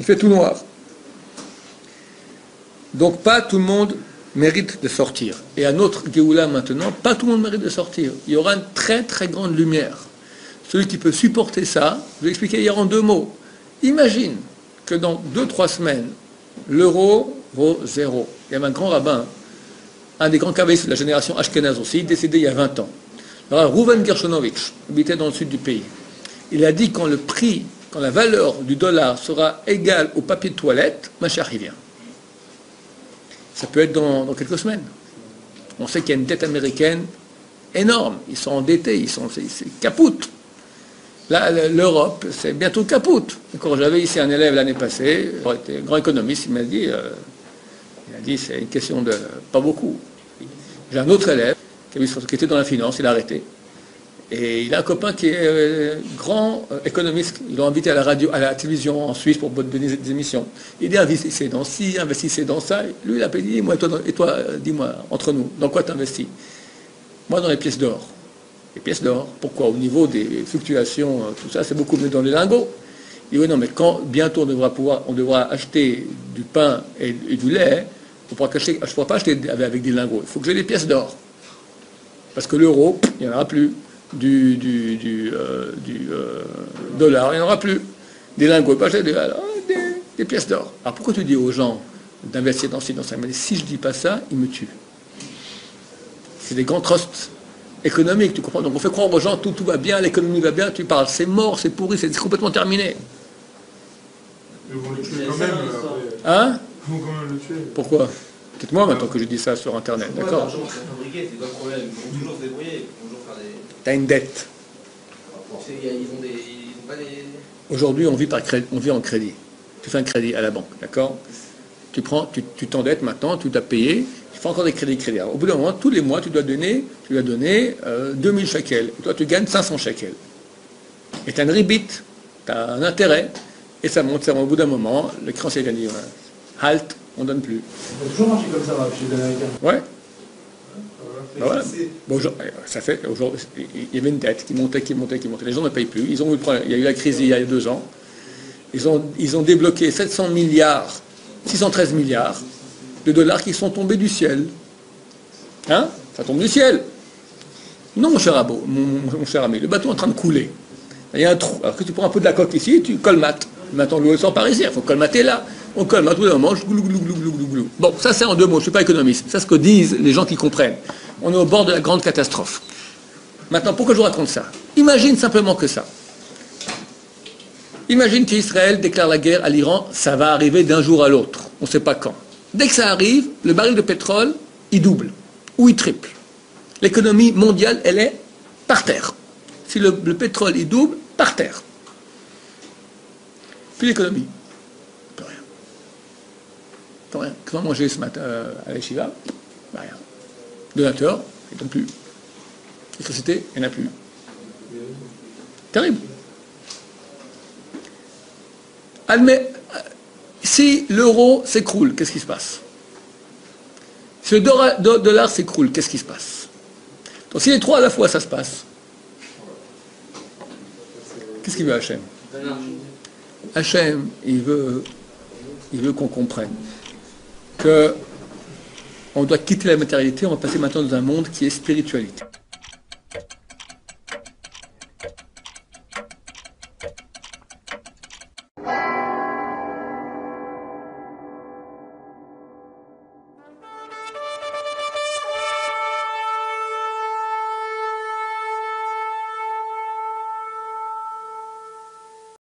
Il fait tout noir. Donc pas tout le monde mérite de sortir. Et à notre Géoula maintenant, pas tout le monde mérite de sortir. Il y aura une très très grande lumière. Celui qui peut supporter ça, je vais expliquer hier en 2 mots. Imagine que dans 2-3 semaines, l'euro vaut 0. Il y avait un grand rabbin, un des grands kabbalistes de la génération Ashkenaz aussi, décédé il y a 20 ans. Alors, Reuven Gershonovitch habitait dans le sud du pays. Il a dit quand le prix, quand la valeur du dollar sera égale au papier de toilette, Mashiach il vient. Ça peut être dans quelques semaines. On sait qu'il y a une dette américaine énorme. Ils sont endettés, c'est capoute. Là, l'Europe, c'est bientôt capoute. Quand j'avais ici un élève l'année passée, il était un grand économiste, il m'a dit c'est une question de pas beaucoup. J'ai un autre élève qui était dans la finance, il a arrêté. Et il a un copain qui est grand économiste. Ils l'ont invité à la radio, à la télévision en Suisse pour donner des émissions. Il dit investissez dans ci, investissez dans ça. Lui, il a dit moi et toi, dis-moi, entre nous, dans quoi tu investis? Moi, dans les pièces d'or. Les pièces d'or. Pourquoi? Au niveau des fluctuations, tout ça, c'est beaucoup mieux dans les lingots. Il dit oui, non, mais quand bientôt on devra acheter du pain et du lait, je ne pourrai pas acheter avec des lingots. Il faut que j'ai des pièces d'or. Parce que l'euro, il n'y en aura plus. Du dollar, il n'y en aura plus. Des lingots, pas des pièces d'or. Alors pourquoi tu dis aux gens d'investir dans ci, dans ça? Mais si je ne dis pas ça, ils me tuent. C'est des grands trusts économiques, tu comprends? Donc on fait croire aux gens tout va bien, l'économie va bien, tu parles, c'est mort, c'est pourri, c'est complètement terminé. Ils vont le tuer quand même. Hein? Ils vont quand même le tuer. Pourquoi? Peut-être moi maintenant que je dis ça sur internet, d'accord? L'argent c'est fabriqué, c'est pas le problème. Ils vont toujours se débrouiller, ils vont toujours faire des. T'as une dette. Ils ont pas des. Aujourd'hui, on vit en crédit. Tu fais un crédit à la banque, d'accord? Tu t'endettes maintenant, tu dois payer, tu fais encore des crédits. Au bout d'un moment, tous les mois, tu dois donner 2000 shekels. Et toi, tu gagnes 500 shekels. Et tu as une ribit, tu as un intérêt, et ça monte. Au bout d'un moment, le créancier a dit halt, on ne donne plus. Ça a toujours marché comme ça chez les Américains. Ouais. Ben voilà. Bon, ça fait, il y avait une dette qui montait. Les gens ne payent plus. Il y a eu la crise il y a 2 ans. Ils ont débloqué 700 milliards, 613 milliards de dollars qui sont tombés du ciel. Hein? Ça tombe du ciel. Non, mon cher ami, le bateau est en train de couler. Il y a un trou. Alors que tu prends un peu de la coque ici, tu colmates. Maintenant, l'eau sort par ici, il faut colmater là. On colmate, tout d'un moment, glou. Bon, ça c'est en 2 mots, je ne suis pas économiste. C'est ce que disent les gens qui comprennent. On est au bord de la grande catastrophe. Maintenant, pourquoi je vous raconte ça? Imagine simplement que ça. Imagine qu'Israël déclare la guerre à l'Iran, ça va arriver d'un jour à l'autre. On ne sait pas quand. Dès que ça arrive, le baril de pétrole, il double ou il triple. L'économie mondiale, elle est par terre. Si le pétrole, il double, par terre. Puis l'économie. Rien. Quand on mangeait ce matin à l'Eshiva, rien. Donateur, ils n'ont plus. Électricité, il n'y en a plus. Terrible. Admets, si l'euro s'écroule, qu'est-ce qui se passe? Si le dollar s'écroule, qu'est-ce qui se passe? Donc si les 3 à la fois, ça se passe. Qu'est-ce qu'il veut Hachem? Hachem, il veut qu'on comprenne qu'on doit quitter la matérialité, on va passer maintenant dans un monde qui est spiritualité.